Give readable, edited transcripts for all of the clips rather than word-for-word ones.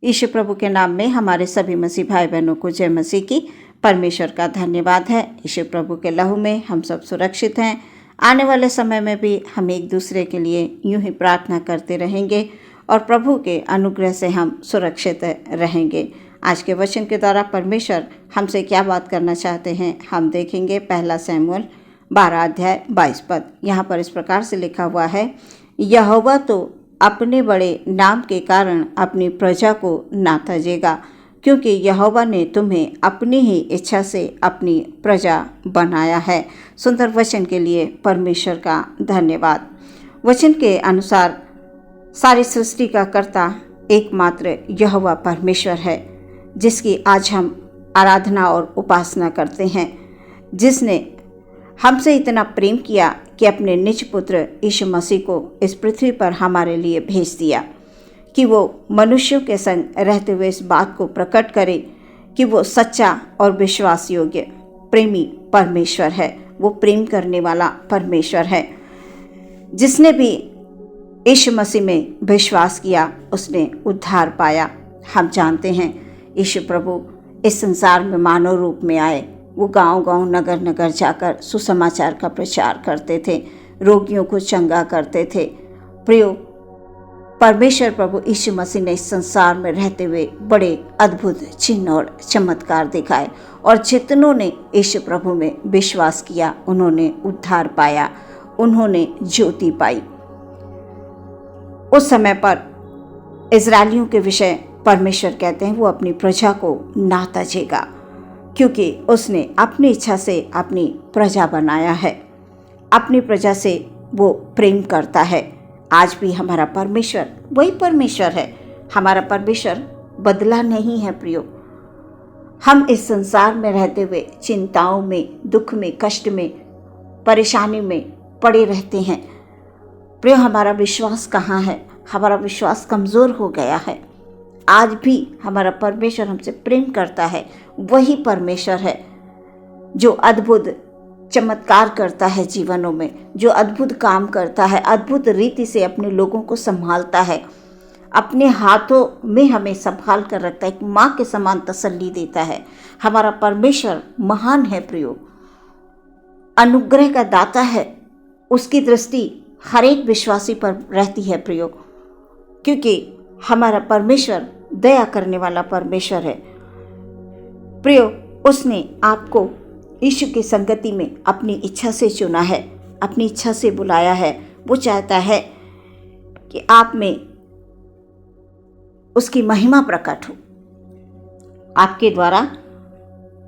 यीशु प्रभु के नाम में हमारे सभी मसीह भाई बहनों को जय मसीह की। परमेश्वर का धन्यवाद है। यीशु प्रभु के लहू में हम सब सुरक्षित हैं। आने वाले समय में भी हम एक दूसरे के लिए यूं ही प्रार्थना करते रहेंगे और प्रभु के अनुग्रह से हम सुरक्षित रहेंगे। आज के वचन के द्वारा परमेश्वर हमसे क्या बात करना चाहते हैं हम देखेंगे। पहला शमूएल 12 अध्याय 22 पद। यहाँ पर इस प्रकार से लिखा हुआ है, यहोवा तो अपने बड़े नाम के कारण अपनी प्रजा को ना तजेगा, क्योंकि यहोवा ने तुम्हें अपनी ही इच्छा से अपनी प्रजा बनाया है। सुंदर वचन के लिए परमेश्वर का धन्यवाद। वचन के अनुसार सारी सृष्टि का कर्ता एकमात्र यहोवा परमेश्वर है, जिसकी आज हम आराधना और उपासना करते हैं, जिसने हमसे इतना प्रेम किया कि अपने निज पुत्र यीशु मसीह को इस पृथ्वी पर हमारे लिए भेज दिया कि वो मनुष्यों के संग रहते हुए इस बात को प्रकट करे कि वो सच्चा और विश्वास योग्य प्रेमी परमेश्वर है। वो प्रेम करने वाला परमेश्वर है। जिसने भी यीशु मसीह में विश्वास किया उसने उद्धार पाया। हम जानते हैं यीशु प्रभु इस संसार में मानव रूप में आए। वो गांव-गांव, नगर-नगर जाकर सुसमाचार का प्रचार करते थे, रोगियों को चंगा करते थे। प्रियो, परमेश्वर प्रभु यीशु मसीह ने इस संसार में रहते हुए बड़े अद्भुत चिन्ह और चमत्कार दिखाए और जितनों ने यीशु प्रभु में विश्वास किया उन्होंने उद्धार पाया, उन्होंने ज्योति पाई। उस समय पर इजरायलियों के विषय परमेश्वर कहते हैं वो अपनी प्रजा को ना तजेगा, क्योंकि उसने अपनी इच्छा से अपनी प्रजा बनाया है। अपनी प्रजा से वो प्रेम करता है। आज भी हमारा परमेश्वर वही परमेश्वर है। हमारा परमेश्वर बदला नहीं है। प्रियो, हम इस संसार में रहते हुए चिंताओं में, दुख में, कष्ट में, परेशानी में पड़े रहते हैं। प्रियो, हमारा विश्वास कहाँ है? हमारा विश्वास कमज़ोर हो गया है। आज भी हमारा परमेश्वर हमसे प्रेम करता है। वही परमेश्वर है जो अद्भुत चमत्कार करता है जीवनों में, जो अद्भुत काम करता है, अद्भुत रीति से अपने लोगों को संभालता है, अपने हाथों में हमें संभाल कर रखता है, एक माँ के समान तसल्ली देता है। हमारा परमेश्वर महान है प्रियो, अनुग्रह का दाता है। उसकी दृष्टि हर एक विश्वासी पर रहती है प्रियो, क्योंकि हमारा परमेश्वर दया करने वाला परमेश्वर है। प्रियो, उसने आपको यीशु की संगति में अपनी इच्छा से चुना है, अपनी इच्छा से बुलाया है। वो चाहता है कि आप में उसकी महिमा प्रकट हो। आपके द्वारा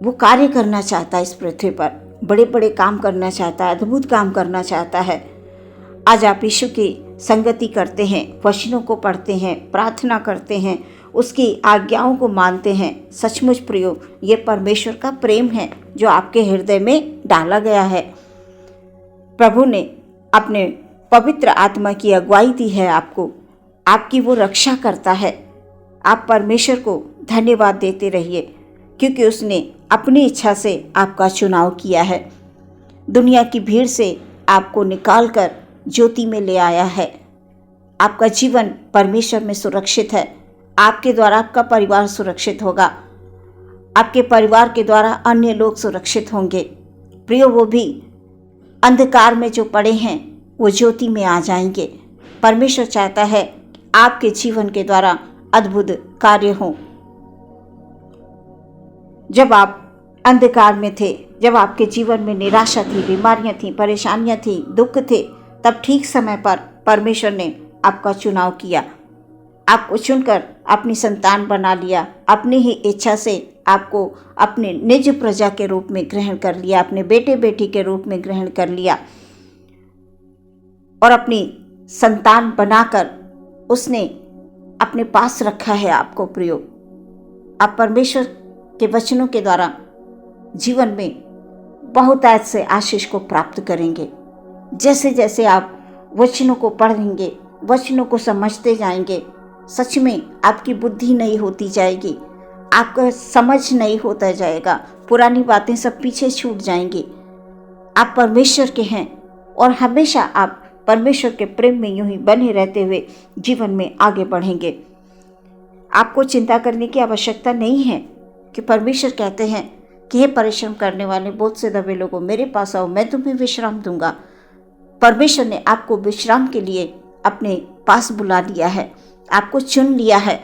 वो कार्य करना चाहता है। इस पृथ्वी पर बड़े बड़े काम करना चाहता है, अद्भुत काम करना चाहता है। आज आप यीशु की संगति करते हैं, वचनों को पढ़ते हैं, प्रार्थना करते हैं, उसकी आज्ञाओं को मानते हैं। सचमुच प्रियो, ये परमेश्वर का प्रेम है जो आपके हृदय में डाला गया है। प्रभु ने अपने पवित्र आत्मा की अगुवाई दी है आपको। आपकी वो रक्षा करता है। आप परमेश्वर को धन्यवाद देते रहिए, क्योंकि उसने अपनी इच्छा से आपका चुनाव किया है। दुनिया की भीड़ से आपको निकाल कर ज्योति में ले आया है। आपका जीवन परमेश्वर में सुरक्षित है। आपके द्वारा आपका परिवार सुरक्षित होगा। आपके परिवार के द्वारा अन्य लोग सुरक्षित होंगे। प्रियो, वो भी अंधकार में जो पड़े हैं वो ज्योति में आ जाएंगे। परमेश्वर चाहता है आपके जीवन के द्वारा अद्भुत कार्य हों। जब आप अंधकार में थे, जब आपके जीवन में निराशा थी, बीमारियां थी, परेशानियां थी, दुख थे, तब ठीक समय पर परमेश्वर ने आपका चुनाव किया। आपको चुनकर अपनी संतान बना लिया। अपनी ही इच्छा से आपको अपने निज प्रजा के रूप में ग्रहण कर लिया, अपने बेटे बेटी के रूप में ग्रहण कर लिया और अपनी संतान बनाकर उसने अपने पास रखा है आपको। प्रियो, आप परमेश्वर के वचनों के द्वारा जीवन में बहुत ऐसे आशीष को प्राप्त करेंगे। जैसे जैसे आप वचनों को पढ़ेंगे, वचनों को समझते जाएंगे, सच में आपकी बुद्धि नहीं होती जाएगी, आपका समझ नहीं होता जाएगा, पुरानी बातें सब पीछे छूट जाएंगी। आप परमेश्वर के हैं और हमेशा आप परमेश्वर के प्रेम में यूं ही बने रहते हुए जीवन में आगे बढ़ेंगे। आपको चिंता करने की आवश्यकता नहीं है, कि परमेश्वर कहते हैं कि हे परिश्रम करने वाले बोझ से दबे लोगों, मेरे पास आओ, मैं तुम्हें विश्राम दूंगा। परमेश्वर ने आपको विश्राम के लिए अपने पास बुला लिया है, आपको चुन लिया है।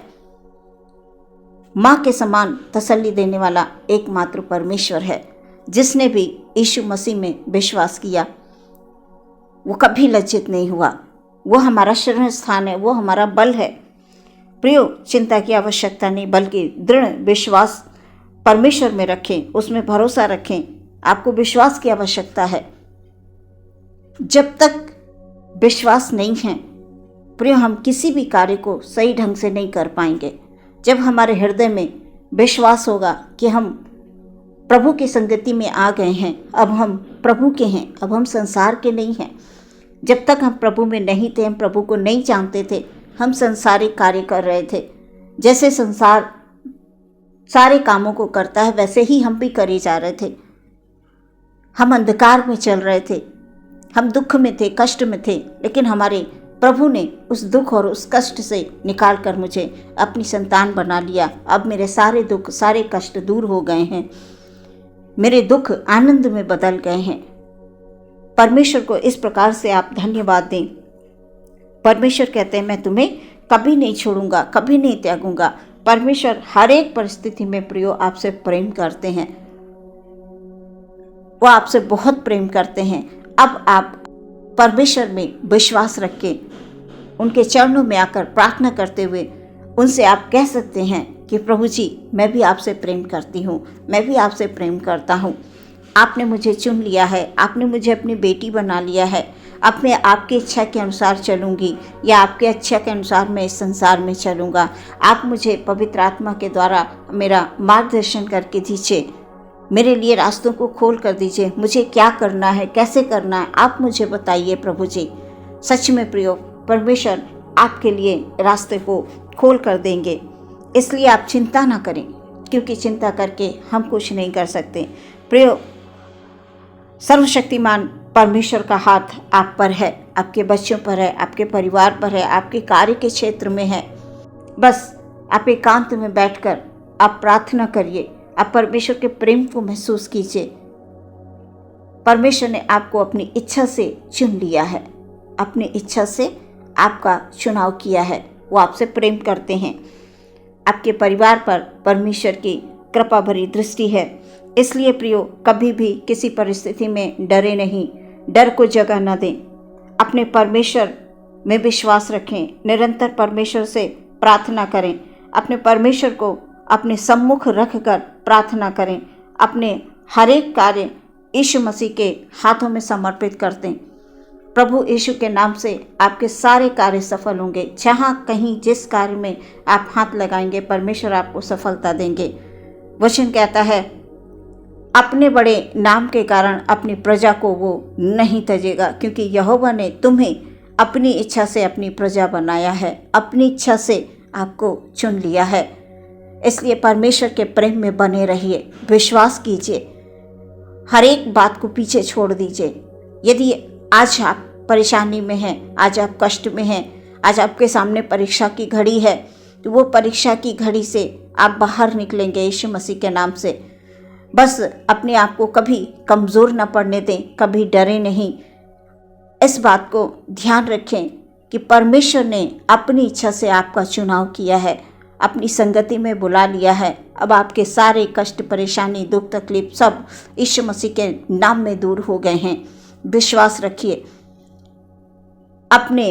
माँ के समान तसल्ली देने वाला एकमात्र परमेश्वर है। जिसने भी यीशु मसीह में विश्वास किया वो कभी लज्जित नहीं हुआ। वो हमारा शरण स्थान है, वो हमारा बल है। प्रियो, चिंता की आवश्यकता नहीं, बल्कि दृढ़ विश्वास परमेश्वर में रखें, उसमें भरोसा रखें। आपको विश्वास की आवश्यकता है। जब तक विश्वास नहीं है प्रियो, हम किसी भी कार्य को सही ढंग से नहीं कर पाएंगे। जब हमारे हृदय में विश्वास होगा कि हम प्रभु की संगति में आ गए हैं, अब हम प्रभु के हैं, अब हम संसार के नहीं हैं। जब तक हम प्रभु में नहीं थे, हम प्रभु को नहीं जानते थे, हम संसारिक कार्य कर रहे थे। जैसे संसार सारे कामों को करता है वैसे ही हम भी करे जा रहे थे। हम अंधकार में चल रहे थे, हम दुख में थे, कष्ट में थे, लेकिन हमारे प्रभु ने उस दुख और उस कष्ट से निकाल कर मुझे अपनी संतान बना लिया। अब मेरे सारे दुख, सारे कष्ट दूर हो गए हैं, मेरे दुख आनंद में बदल गए हैं। परमेश्वर को इस प्रकार से आप धन्यवाद दें। परमेश्वर कहते हैं मैं तुम्हें कभी नहीं छोड़ूंगा, कभी नहीं त्यागूंगा। परमेश्वर हर एक परिस्थिति में प्रियो आपसे प्रेम करते हैं, वो आपसे बहुत प्रेम करते हैं। अब आप परमेश्वर में विश्वास रख के उनके चरणों में आकर प्रार्थना करते हुए उनसे आप कह सकते हैं कि प्रभु जी, मैं भी आपसे प्रेम करती हूँ, मैं भी आपसे प्रेम करता हूँ। आपने मुझे चुन लिया है, आपने मुझे अपनी बेटी बना लिया है। अब मैं आपकी इच्छा के अनुसार चलूँगी या आपके इच्छा के अनुसार मैं इस संसार में चलूँगा। आप मुझे पवित्र आत्मा के द्वारा मेरा मार्गदर्शन करके दीजिए, मेरे लिए रास्तों को खोल कर दीजिए। मुझे क्या करना है, कैसे करना है, आप मुझे बताइए प्रभु जी। सच में प्रियो, परमेश्वर आपके लिए रास्ते को खोल कर देंगे। इसलिए आप चिंता ना करें, क्योंकि चिंता करके हम कुछ नहीं कर सकते। प्रियो, सर्वशक्तिमान परमेश्वर का हाथ आप पर है, आपके बच्चों पर है, आपके परिवार पर है, आपके कार्य के क्षेत्र में है। बस आप एकांत में बैठकर आप प्रार्थना करिए, आप परमेश्वर के प्रेम को महसूस कीजिए। परमेश्वर ने आपको अपनी इच्छा से चुन लिया है, अपनी इच्छा से आपका चुनाव किया है। वो आपसे प्रेम करते हैं। आपके परिवार पर परमेश्वर की कृपा भरी दृष्टि है। इसलिए प्रियो, कभी भी किसी परिस्थिति में डरे नहीं, डर को जगह न दें। अपने परमेश्वर में विश्वास रखें, निरंतर परमेश्वर से प्रार्थना करें, अपने परमेश्वर को अपने सम्मुख रखकर प्रार्थना करें। अपने हर एक कार्य यीशु मसीह के हाथों में समर्पित कर दें। प्रभु यीशु के नाम से आपके सारे कार्य सफल होंगे। जहाँ कहीं जिस कार्य में आप हाथ लगाएंगे, परमेश्वर आपको सफलता देंगे। वचन कहता है, अपने बड़े नाम के कारण अपनी प्रजा को वो नहीं तजेगा, क्योंकि यहोवा ने तुम्हें अपनी इच्छा से अपनी प्रजा बनाया है, अपनी इच्छा से आपको चुन लिया है। इसलिए परमेश्वर के प्रेम में बने रहिए, विश्वास कीजिए, हर एक बात को पीछे छोड़ दीजिए। यदि आज आप परेशानी में हैं, आज आप कष्ट में हैं, आज आपके सामने परीक्षा की घड़ी है, तो वो परीक्षा की घड़ी से आप बाहर निकलेंगे यीशु मसीह के नाम से। बस अपने आप को कभी कमज़ोर न पड़ने दें, कभी डरे नहीं। इस बात को ध्यान रखें कि परमेश्वर ने अपनी इच्छा से आपका चुनाव किया है, अपनी संगति में बुला लिया है। अब आपके सारे कष्ट, परेशानी, दुख, तकलीफ सब यीशु मसीह के नाम में दूर हो गए हैं। विश्वास रखिए, अपने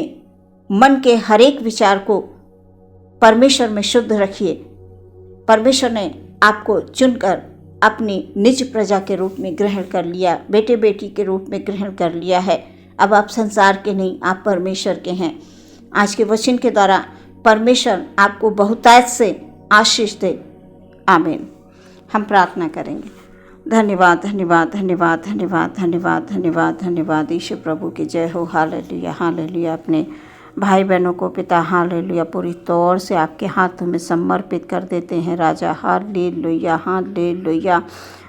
मन के हर एक विचार को परमेश्वर में शुद्ध रखिए। परमेश्वर ने आपको चुनकर अपनी निज प्रजा के रूप में ग्रहण कर लिया, बेटे बेटी के रूप में ग्रहण कर लिया है। अब आप संसार के नहीं, आप परमेश्वर के हैं। आज के वचन के द्वारा परमेश्वर आपको बहुतायत से आशीष दे। आमीन। हम प्रार्थना करेंगे। धन्यवाद, धन्यवाद, धन्यवाद, धन्यवाद, धन्यवाद, धन्यवाद, धन्यवाद। यीशु प्रभु की जय हो। Hallelujah, hallelujah. अपने भाई बहनों को पिता हालेलुया पूरी तौर से आपके हाथों में समर्पित कर देते हैं राजा। Hallelujah, hallelujah.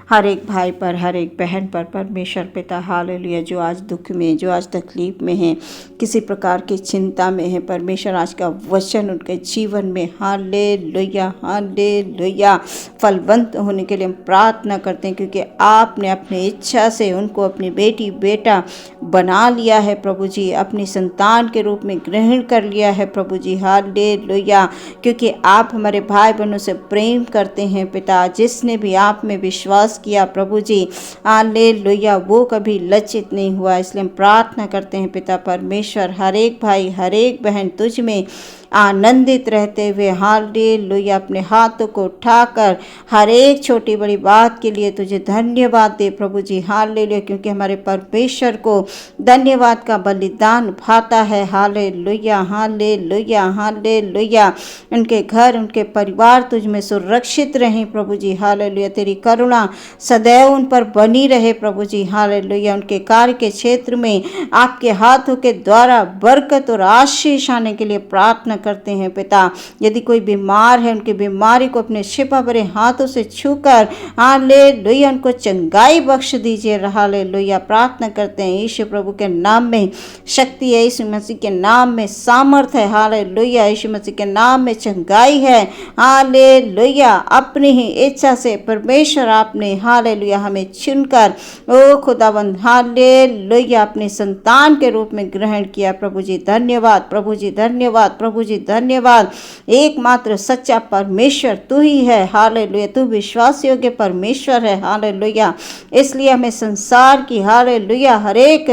हर एक भाई पर, हर एक बहन पर परमेश्वर पिता हालेलुया, जो आज दुख में, जो आज तकलीफ में है, किसी प्रकार की चिंता में है, परमेश्वर आज का वचन उनके जीवन में हालेलुया हालेलुया फलवंत होने के लिए हम प्रार्थना करते हैं, क्योंकि आपने अपनी इच्छा से उनको अपनी बेटी बेटा बना लिया है प्रभु जी, अपनी संतान के रूप में ग्रहण कर लिया है प्रभु जी हालेलुया, क्योंकि आप हमारे भाई बहनों से प्रेम करते हैं पिता। जिसने भी आप में विश्वास किया प्रभु जी हालेलुया, वो कभी लज्जित नहीं हुआ। इसलिए हम प्रार्थना करते हैं पिता परमेश्वर, हर एक भाई हर एक बहन तुझ में आनंदित रहते हुए हालेलुया अपने हाथों को उठाकर हर एक छोटी बड़ी बात के लिए तुझे धन्यवाद दे प्रभु जी हालेलुया, क्योंकि हमारे परमेश्वर को धन्यवाद का बलिदान भाता है हालेलुया हालेलुया हालेलुया। उनके घर उनके परिवार तुझ में सुरक्षित रहें प्रभु जी हालेलुया, तेरी करुणा सदैव उन पर बनी रहे प्रभु जी हालेलुया। उनके कार्य के क्षेत्र में आपके हाथों के द्वारा बरकत और आशीष आने के लिए प्रार्थना करते हैं पिता। यदि कोई बीमार है, उनकी बीमारी को अपने शिफा भरे हाथों से छूकर हालेलुया उनको चंगाई बख्श दीजिए हालेलुया। प्रार्थना करते हैं यीशु प्रभु के नाम में शक्ति है, यीशु मसीह के नाम में सामर्थ है हालेलुया, यीशु मसीह के नाम में चंगाई है हालेलुया। अपनी ही इच्छा से परमेश्वर आपने हालेलुया हमें चुनकर ओ खुदावंद हालेलुया अपने संतान के रूप में ग्रहण किया प्रभु जी धन्यवाद, प्रभु जी धन्यवाद, प्रभु जी धन्यवाद। एकमात्र सच्चा परमेश्वर तू ही है हालेलुया, तू विश्वास योग्य परमेश्वर है हालेलुया। इसलिए हमें संसार की हालेलुया हर एक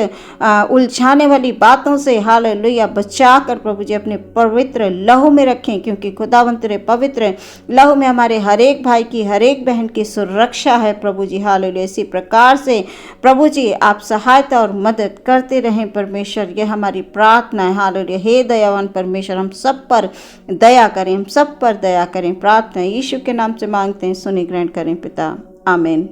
उलझाने वाली बातों से हालेलुया बचा कर प्रभु जी अपने पवित्र लहू में रखें, क्योंकि खुदावंत तेरे पवित्र लहू में हमारे हर एक भाई की हर एक बहन की सुरक्षा है प्रभु जी हालेलुया। इसी प्रकार से प्रभु जी आप सहायता और मदद करते रहें परमेश्वर, ये हमारी प्रार्थना है हालेलुया। हे दयावान परमेश्वर हम सब पर दया करें, हम सब पर दया करें। प्रार्थना यीशु के नाम से मांगते हैं, सुनि ग्रहण करें पिता, आमीन।